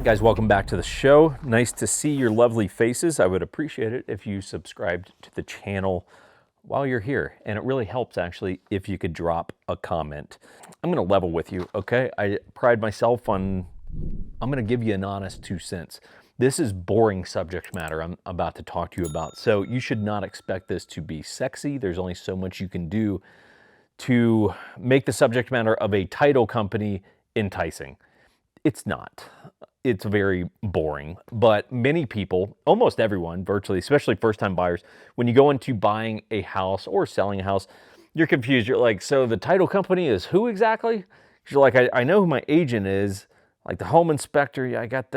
Guys, welcome back to the show. Nice to see your lovely faces. I would appreciate it if you subscribed to the channel while you're here. And it really helps, actually, if you could drop a comment. I'm going to level with you, okay? I pride myself on, I'm going to give you an honest 2 cents. This is boring subject matter I'm about to talk to you about. So you should not expect this to be sexy. There's only so much you can do to make the subject matter of a title company enticing. It's not. It's very boring, but many people, almost everyone, virtually, especially first-time buyers, when you go into buying a house or selling a house, you're confused. You're like, so the title company is who exactly? You're like, I know who my agent is, like the home inspector. Yeah, I got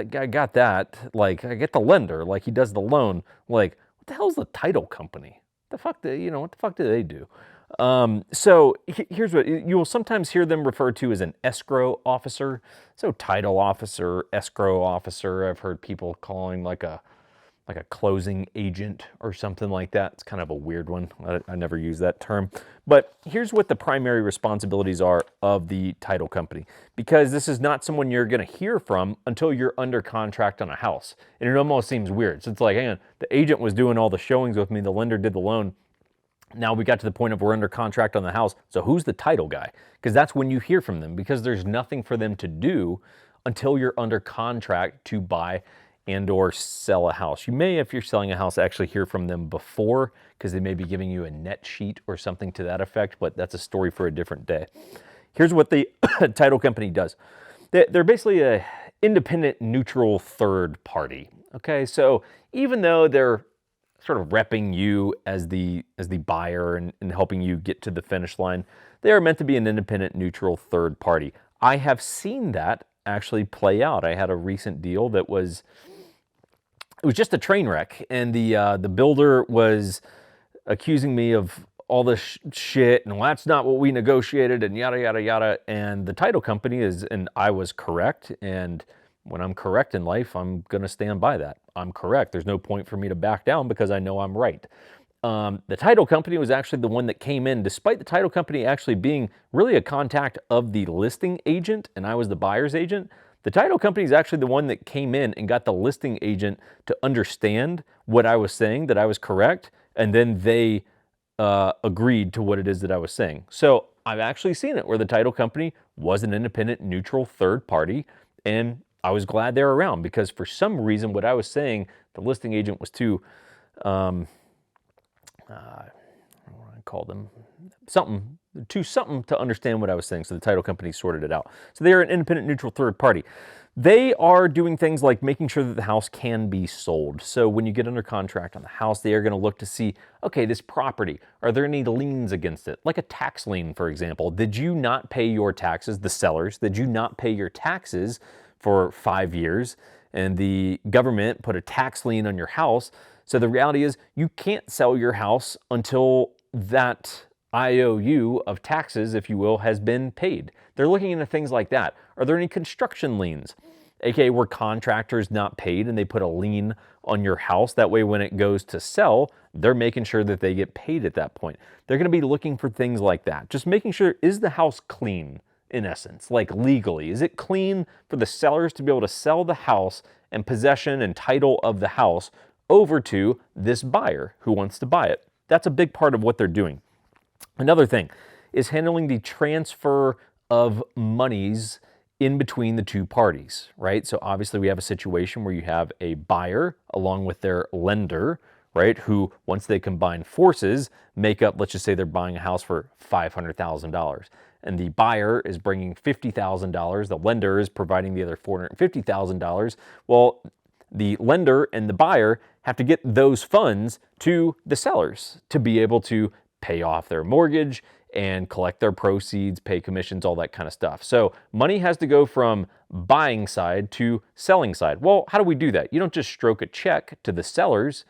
that. Like, I get the lender, like he does the loan. Like, what the hell's the title company? What the fuck do they do? So here's what you will sometimes hear them referred to as an escrow officer. So title officer, escrow officer. I've heard people calling like a closing agent or something like that. It's kind of a weird one. I never use that term. But here's what the primary responsibilities are of the title company, because this is not someone you're going to hear from until you're under contract on a house. And it almost seems weird. So it's like, hang on, the agent was doing all the showings with me. The lender did the loan. Now we got to the point of we're under contract on the house. So who's the title guy? Because that's when you hear from them, because there's nothing for them to do until you're under contract to buy and or sell a house. You may, if you're selling a house, actually hear from them before, because they may be giving you a net sheet or something to that effect, but that's a story for a different day. Here's what the title company does. They're basically an independent, neutral third party. Okay, so even though they're sort of repping you as the buyer and helping you get to the finish line, they are meant to be an independent, neutral third party. I have seen that actually play out. I had a recent deal that was, it was just a train wreck, and the builder was accusing me of all this shit, and well, that's not what we negotiated, and yada yada yada. And the title company is, and I was correct, and when I'm correct in life, I'm going to stand by that. I'm correct. There's no point for me to back down because I know I'm right. The title company was actually the one that came in, despite the title company actually being really a contact of the listing agent, and I was the buyer's agent. The title company is actually the one that came in and got the listing agent to understand what I was saying, that I was correct, and then they agreed to what it is that I was saying. So I've actually seen it where the title company was an independent, neutral third party, and I was glad they were around, because for some reason what I was saying, the listing agent was too, what do I call them? Something to understand what I was saying. So the title company sorted it out. So they are an independent, neutral third party. They are doing things like making sure that the house can be sold. So when you get under contract on the house, they are going to look to see, okay, this property, are there any liens against it? Like a tax lien, for example. Did you not pay your taxes, the sellers? Did you not pay your taxes for 5 years, and the government put a tax lien on your house? So the reality is you can't sell your house until that IOU of taxes, if you will, has been paid. They're looking into things like that. Are there any construction liens? AKA were contractors not paid and they put a lien on your house. That way when it goes to sell, they're making sure that they get paid at that point. They're going to be looking for things like that. Just making sure, is the house clean? In essence, like legally, is it clean for the sellers to be able to sell the house and possession and title of the house over to this buyer who wants to buy it? That's a big part of what they're doing. Another thing is handling the transfer of monies in between the two parties, right? So obviously we have a situation where you have a buyer along with their lender, right, who once they combine forces make up, let's just say they're buying a house for $500,000. And the buyer is bringing $50,000. The lender is providing the other $450,000. Well, the lender and the buyer have to get those funds to the sellers to be able to pay off their mortgage and collect their proceeds, pay commissions, all that kind of stuff. So money has to go from buying side to selling side. Well, how do we do that? You don't just stroke a check to the sellers.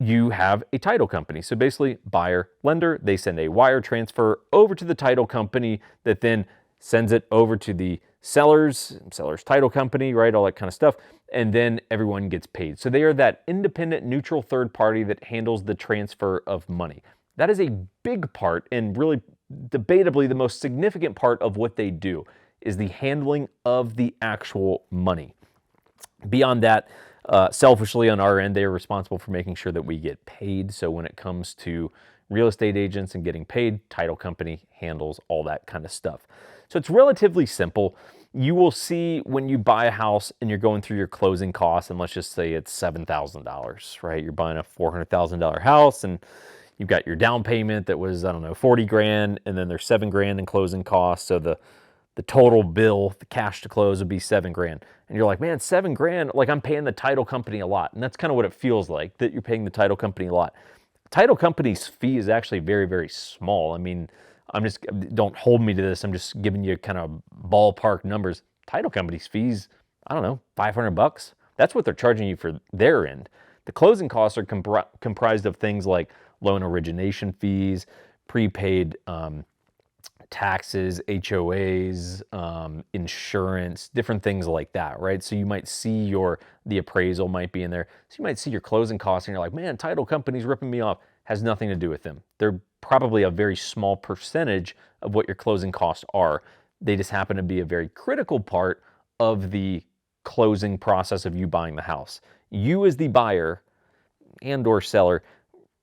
You have a title company. So basically buyer, lender, they send a wire transfer over to the title company that then sends it over to the seller's title company, right? All that kind of stuff. And then everyone gets paid. So they are that independent, neutral third party that handles the transfer of money. That is a big part, and really debatably the most significant part of what they do, is the handling of the actual money. Beyond that, selfishly on our end, they are responsible for making sure that we get paid. So when it comes to real estate agents and getting paid, title company handles all that kind of stuff. So it's relatively simple. You will see when you buy a house and you're going through your closing costs, and let's just say it's $7,000, right? You're buying a $400,000 house and you've got your down payment that was, I don't know, 40 grand, and then there's 7 grand in closing costs. So the total bill, the cash to close would be 7 grand. And you're like, man, 7 grand, like I'm paying the title company a lot. And that's kind of what it feels like, that you're paying the title company a lot. Title company's fee is actually very, very small. I mean, don't hold me to this. I'm just giving you kind of ballpark numbers. Title company's fees, I don't know, $500. That's what they're charging you for their end. The closing costs are comprised of things like loan origination fees, prepaid taxes, HOAs, insurance, different things like that, right? So you might see the appraisal might be in there. So you might see your closing costs and you're like, man, title company's ripping me off. Has nothing to do with them. They're probably a very small percentage of what your closing costs are. They just happen to be a very critical part of the closing process of you buying the house. You as the buyer and or seller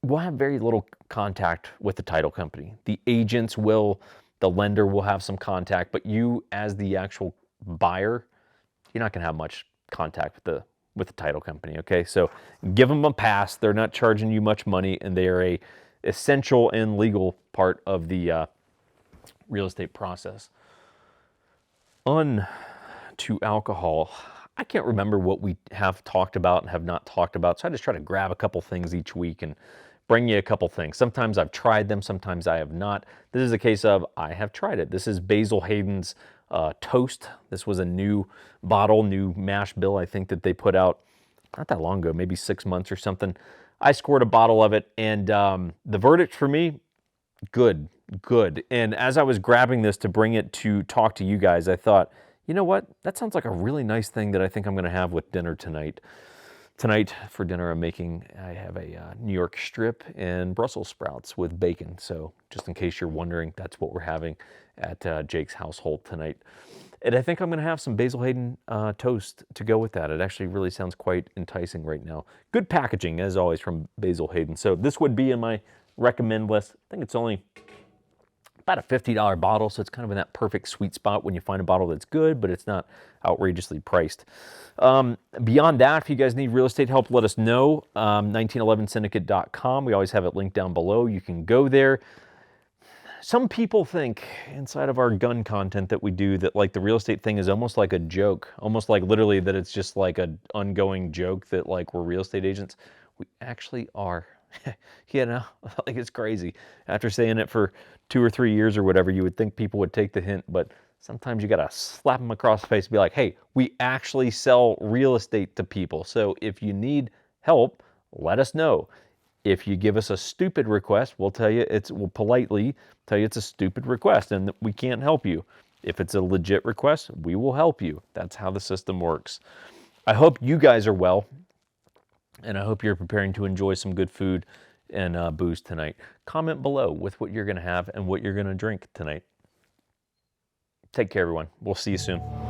will have very little contact with the title company. The agents will, the lender will have some contact, but you as the actual buyer, you're not gonna have much contact with the title company, okay? So give them a pass. They're not charging you much money, and they are a essential and legal part of the real estate process. On to alcohol. I can't remember what we have talked about and have not talked about, so I just try to grab a couple things each week and bring you a couple things. Sometimes I've tried them, sometimes I have not. This is a case of I have tried it. This is Basil Hayden's toast. This was a new bottle, new mash bill, I think, that they put out not that long ago, maybe 6 months or something. I scored a bottle of it, and the verdict for me, good. And as I was grabbing this to bring it to talk to you guys, I thought, you know what? That sounds like a really nice thing that I think I'm going to have with dinner tonight. Tonight for dinner, I have a New York strip and Brussels sprouts with bacon. So just in case you're wondering, that's what we're having at Jake's household tonight. And I think I'm going to have some Basil Hayden toast to go with that. It actually really sounds quite enticing right now. Good packaging, as always, from Basil Hayden. So this would be in my recommend list. I think it's only about a $50 bottle, so it's kind of in that perfect sweet spot when you find a bottle that's good, but it's not outrageously priced. Beyond that, if you guys need real estate help, let us know. 1911syndicate.com. We always have it linked down below. You can go there. Some people think inside of our gun content that we do that like the real estate thing is almost like a joke, almost like literally that it's just like an ongoing joke that like we're real estate agents. We actually are. You know, like it's crazy. After saying it for 2 or 3 years or whatever, you would think people would take the hint, but sometimes you gotta slap them across the face and be like, hey, we actually sell real estate to people. So if you need help, let us know. If you give us a stupid request, we'll politely tell you it's a stupid request and that we can't help you. If it's a legit request, we will help you. That's how the system works. I hope you guys are well. And I hope you're preparing to enjoy some good food and booze tonight. Comment below with what you're going to have and what you're going to drink tonight. Take care, everyone. We'll see you soon.